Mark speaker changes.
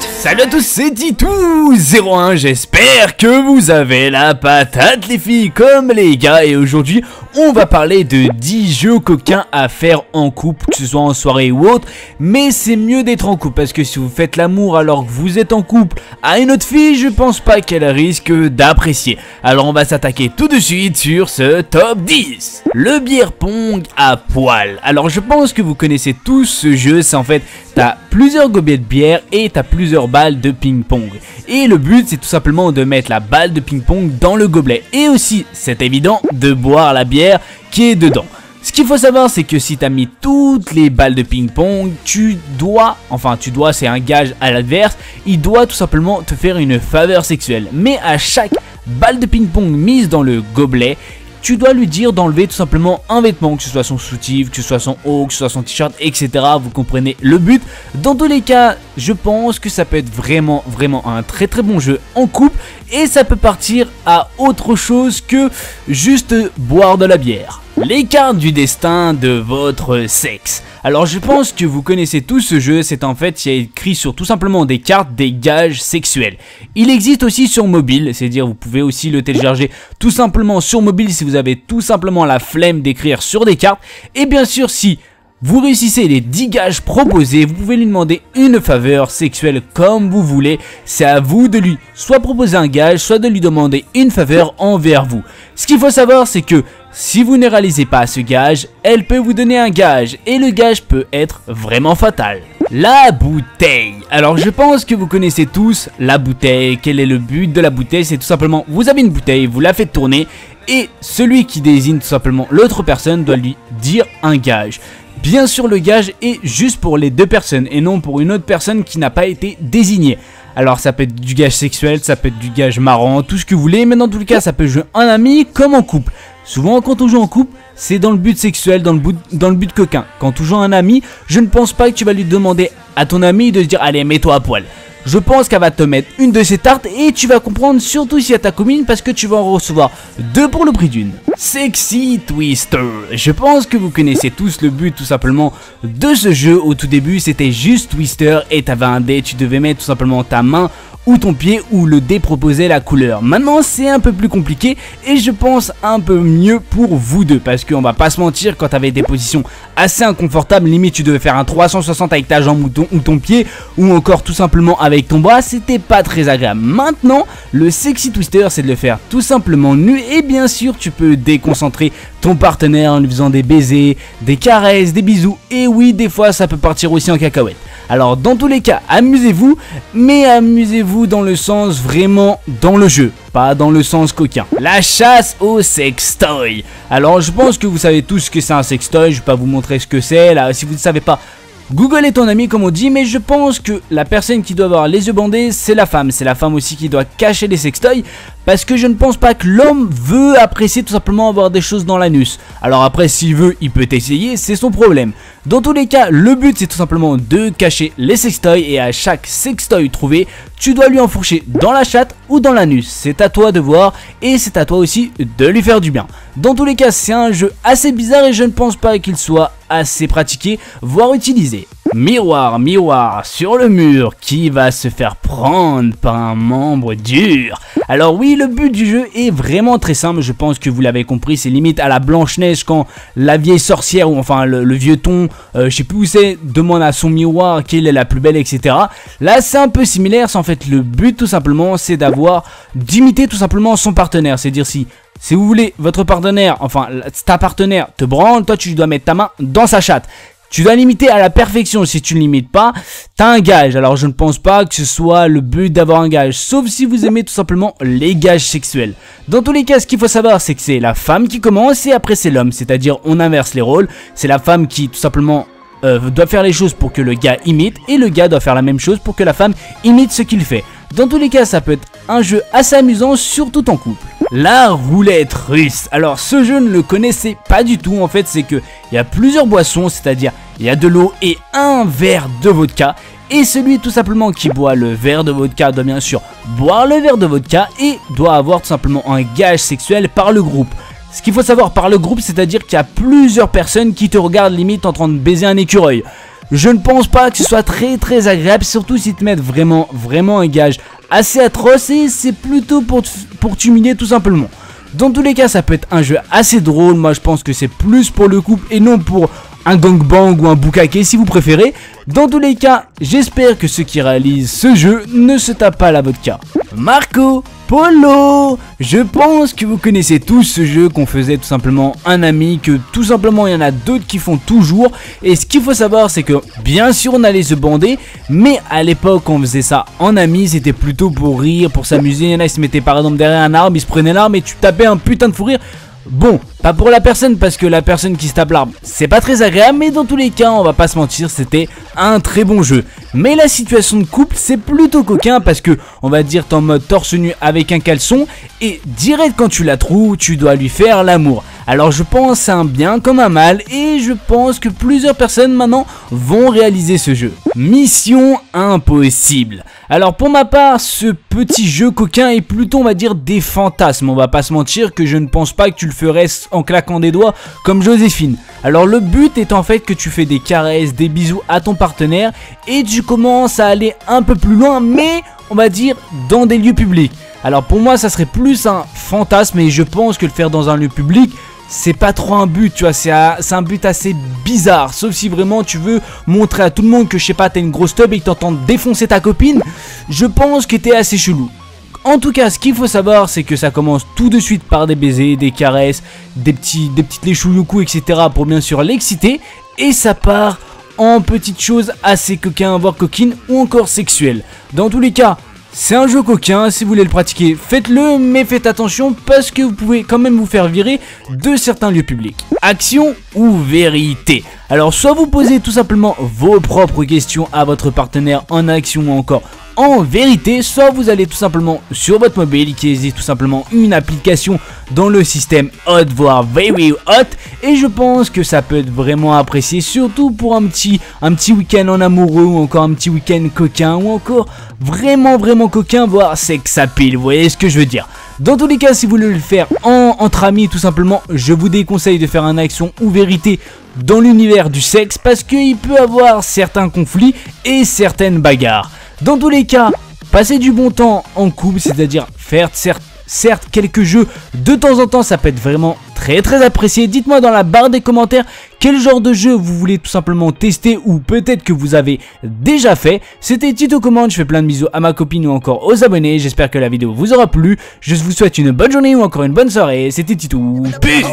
Speaker 1: Salut à tous, c'est Titou01, j'espère que vous avez la patate les filles comme les gars. Et aujourd'hui on va parler de 10 jeux coquins à faire en couple, que ce soit en soirée ou autre. Mais c'est mieux d'être en couple, parce que si vous faites l'amour alors que vous êtes en couple à une autre fille, je pense pas qu'elle risque d'apprécier. Alors on va s'attaquer tout de suite sur ce top 10. Le beer pong à poil. Alors je pense que vous connaissez tous ce jeu, c'est en fait, t'as plusieurs gobelets de bière et t'as plusieurs balles de ping-pong. Et le but c'est tout simplement de mettre la balle de ping-pong dans le gobelet. Et aussi, c'est évident, de boire la bière qui est dedans. Ce qu'il faut savoir, c'est que si tu as mis toutes les balles de ping-pong, tu dois, c'est un gage à l'adverse, il doit tout simplement te faire une faveur sexuelle. Mais à chaque balle de ping-pong mise dans le gobelet, tu dois lui dire d'enlever tout simplement un vêtement, que ce soit son soutif, que ce soit son haut, que ce soit son t-shirt, etc. Vous comprenez le but. Dans tous les cas, je pense que ça peut être vraiment un très bon jeu en couple. Et ça peut partir à autre chose que juste boire de la bière. Les cartes du destin de votre sexe. Alors je pense que vous connaissez tous ce jeu, c'est en fait, il y a écrit sur tout simplement des cartes, des gages sexuels. Il existe aussi sur mobile, c'est-à-dire vous pouvez aussi le télécharger tout simplement sur mobile si vous avez tout simplement la flemme d'écrire sur des cartes. Et bien sûr, si vous réussissez les 10 gages proposés, vous pouvez lui demander une faveur sexuelle comme vous voulez. C'est à vous de lui soit proposer un gage, soit de lui demander une faveur envers vous. Ce qu'il faut savoir, c'est que si vous ne réalisez pas ce gage, elle peut vous donner un gage et le gage peut être vraiment fatal. La bouteille. Alors je pense que vous connaissez tous la bouteille. Quel est le but de la bouteille? C'est tout simplement, vous avez une bouteille, vous la faites tourner et celui qui désigne tout simplement l'autre personne doit lui dire un gage. Bien sûr, le gage est juste pour les deux personnes et non pour une autre personne qui n'a pas été désignée. Alors ça peut être du gage sexuel, ça peut être du gage marrant, tout ce que vous voulez, mais dans tous les cas ça peut jouer en ami comme en couple. Souvent quand on joue en couple, c'est dans le but sexuel, dans le but coquin. Quand on joue un ami, je ne pense pas que tu vas lui demander à ton ami de se dire allez mets-toi à poil. Je pense qu'elle va te mettre une de ces tartes et tu vas comprendre, surtout si elle ta copine, parce que tu vas en recevoir 2 pour le prix d'une. Sexy Twister. Je pense que vous connaissez tous le but tout simplement de ce jeu. Au tout début c'était juste Twister et t'avais un dé, tu devais mettre tout simplement ta main ou ton pied où le dé proposait la couleur. Maintenant c'est un peu plus compliqué et je pense un peu mieux pour vous deux, parce qu'on va pas se mentir, quand t'avais des positions assez inconfortables, limite tu devais faire un 360 avec ta jambe ou ton pied, ou encore tout simplement avec ton bras, c'était pas très agréable. Maintenant le Sexy Twister c'est de le faire tout simplement nu, et bien sûr tu peux déconcentrer ton partenaire en lui faisant des baisers, des caresses, des bisous, et oui des fois ça peut partir aussi en cacahuète. Alors dans tous les cas amusez-vous, mais amusez-vous dans le sens vraiment dans le jeu, pas dans le sens coquin. La chasse au sextoy. Alors je pense que vous savez tous ce que c'est un sextoy, je vais pas vous montrer ce que c'est là, si vous ne savez pas, Google est ton ami comme on dit, mais je pense que la personne qui doit avoir les yeux bandés, c'est la femme. C'est la femme aussi qui doit cacher les sextoys, parce que je ne pense pas que l'homme veut apprécier tout simplement avoir des choses dans l'anus. Alors après, s'il veut, il peut essayer, c'est son problème. Dans tous les cas, le but c'est tout simplement de cacher les sextoys, et à chaque sextoy trouvé, tu dois lui enfourcher dans la chatte ou dans l'anus. C'est à toi de voir, et c'est à toi aussi de lui faire du bien. Dans tous les cas, c'est un jeu assez bizarre et je ne pense pas qu'il soit assez pratiqué, voire utilisé. Miroir, miroir sur le mur, qui va se faire prendre par un membre dur? Alors oui, le but du jeu est vraiment très simple, je pense que vous l'avez compris, c'est limite à la Blanche-Neige quand la vieille sorcière, ou enfin le vieux ton, je sais plus où c'est, demande à son miroir quelle est la plus belle, etc. Là c'est un peu similaire, c'est en fait le but tout simplement, c'est d'imiter tout simplement son partenaire, c'est-à-dire si vous voulez votre partenaire, enfin ta partenaire te branle, toi tu dois mettre ta main dans sa chatte. Tu dois l'imiter à la perfection. Si tu ne l'imites pas, t'as un gage. Alors je ne pense pas que ce soit le but d'avoir un gage, sauf si vous aimez tout simplement les gages sexuels. Dans tous les cas, ce qu'il faut savoir, c'est que c'est la femme qui commence et après c'est l'homme. C'est-à-dire on inverse les rôles. C'est la femme qui tout simplement doit faire les choses pour que le gars imite, et le gars doit faire la même chose pour que la femme imite ce qu'il fait. Dans tous les cas, ça peut être un jeu assez amusant, surtout en couple. La roulette russe. Alors ce jeu ne le connaissais pas du tout. En fait c'est que il y a plusieurs boissons, c'est à dire il y a de l'eau et un verre de vodka, Et celui tout simplement qui boit le verre de vodka doit bien sûr boire le verre de vodka et doit avoir tout simplement un gage sexuel par le groupe. Ce qu'il faut savoir par le groupe, c'est-à-dire qu'il y a plusieurs personnes qui te regardent limite en train de baiser un écureuil. Je ne pense pas que ce soit très agréable, surtout si te mettent vraiment un gage assez atroce et c'est plutôt pour t'humilier tout simplement. Dans tous les cas, ça peut être un jeu assez drôle. Moi, je pense que c'est plus pour le couple et non pour un gangbang ou un bukkake si vous préférez. Dans tous les cas, j'espère que ceux qui réalisent ce jeu ne se tapent pas la vodka. Marco Polo, je pense que vous connaissez tous ce jeu qu'on faisait tout simplement un ami, que tout simplement il y en a d'autres qui font toujours. Et ce qu'il faut savoir, c'est que bien sûr on allait se bander, mais à l'époque on faisait ça en ami, c'était plutôt pour rire, pour s'amuser. Il y en a qui se mettaient par exemple derrière un arbre, ils se prenaient l'arbre et tu tapais un putain de fou rire. Bon, pas pour la personne parce que la personne qui se tape l'arbre c'est pas très agréable, mais dans tous les cas on va pas se mentir, c'était un très bon jeu. Mais la situation de couple c'est plutôt coquin parce que on va dire t'es en mode torse nu avec un caleçon et direct quand tu la trouves tu dois lui faire l'amour. Alors je pense c'est un bien comme un mal et je pense que plusieurs personnes maintenant vont réaliser ce jeu. Mission impossible. Alors pour ma part ce petit jeu coquin est plutôt on va dire des fantasmes. On va pas se mentir que je ne pense pas que tu le ferais en claquant des doigts comme Joséphine. Alors le but est en fait que tu fais des caresses, des bisous à ton partenaire et tu commences à aller un peu plus loin mais on va dire dans des lieux publics. Alors pour moi ça serait plus un fantasme et je pense que le faire dans un lieu public c'est pas trop un but, tu vois, c'est un but assez bizarre. Sauf si vraiment tu veux montrer à tout le monde que je sais pas, t'as une grosse tub et que t'entends défoncer ta copine. Je pense que t'es assez chelou. En tout cas, ce qu'il faut savoir, c'est que ça commence tout de suite par des baisers, des caresses, des petites léchouilles, etc. pour bien sûr l'exciter. Et ça part en petites choses assez coquines, voire coquines ou encore sexuelles. Dans tous les cas, c'est un jeu coquin, si vous voulez le pratiquer, faites-le, mais faites attention parce que vous pouvez quand même vous faire virer de certains lieux publics. Action ou vérité? Alors soit vous posez tout simplement vos propres questions à votre partenaire en action ou encore en vérité, soit vous allez tout simplement sur votre mobile qui existe tout simplement une application dans le système Hot voire Very Hot et je pense que ça peut être vraiment apprécié surtout pour un petit week-end en amoureux ou encore un petit week-end coquin ou encore vraiment coquin voire sex appeal, vous voyez ce que je veux dire. Dans tous les cas, si vous voulez le faire entre amis tout simplement, je vous déconseille de faire un action ou vérité dans l'univers du sexe parce qu'il peut avoir certains conflits et certaines bagarres. Dans tous les cas, passer du bon temps en couple, c'est-à-dire faire certes quelques jeux de temps en temps, ça peut être vraiment très apprécié. Dites-moi dans la barre des commentaires quel genre de jeu vous voulez tout simplement tester ou peut-être que vous avez déjà fait. C'était Tito Commande, je fais plein de bisous à ma copine ou encore aux abonnés. J'espère que la vidéo vous aura plu. Je vous souhaite une bonne journée ou encore une bonne soirée. C'était Tito. Peace.